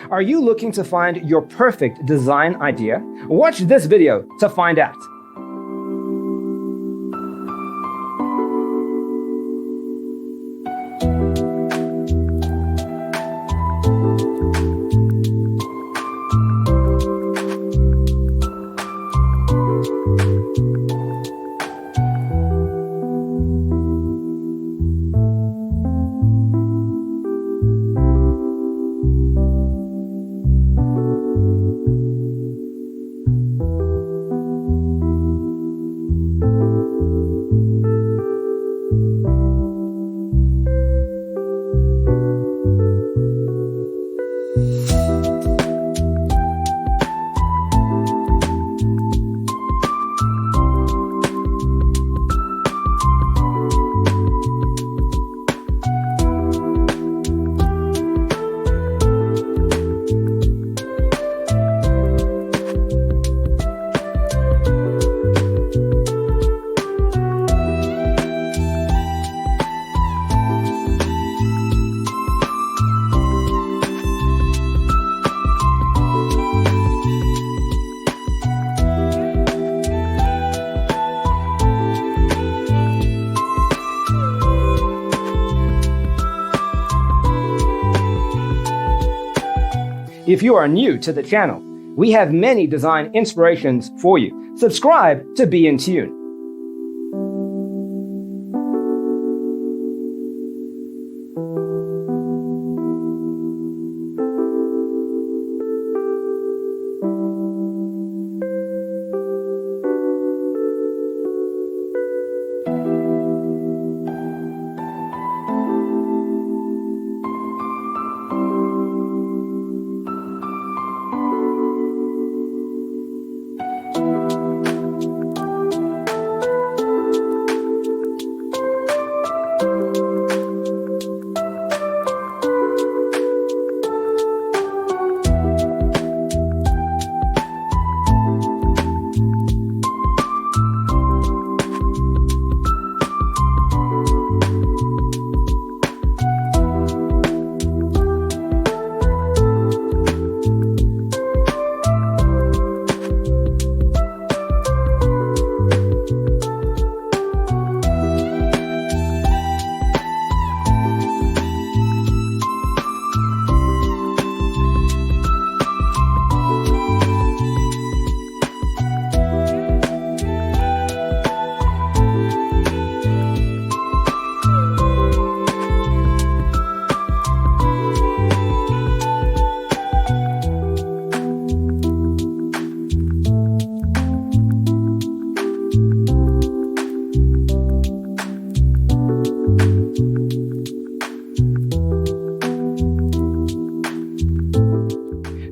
Are you looking to find your perfect design idea? Watch this video to find out. If you are new to the channel, we have many design inspirations for you. Subscribe to be in tune.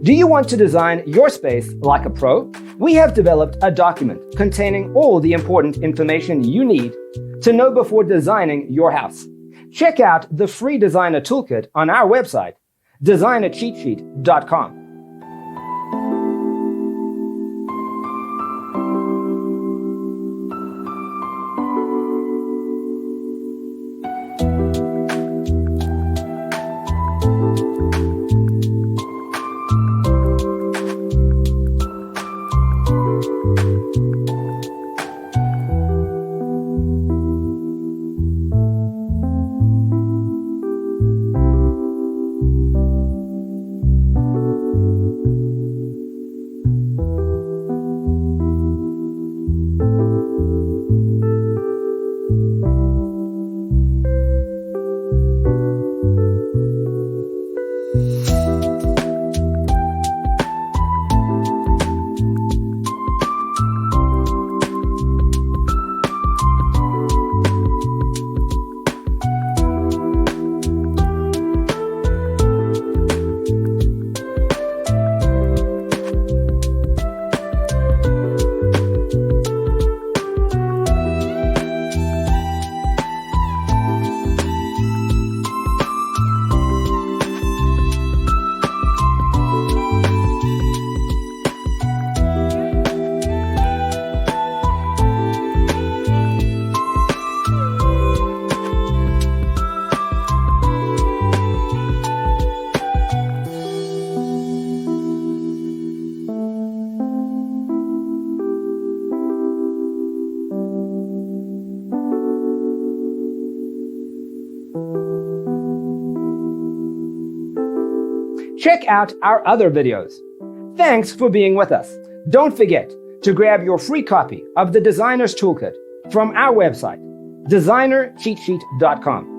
Do you want to design your space like a pro? We have developed a document containing all the important information you need to know before designing your house. Check out the free designer toolkit on our website, designercheatsheet.com. check out our other videos. Thanks for being with us. Don't forget to grab your free copy of the Designer's Toolkit from our website, designercheatsheet.com.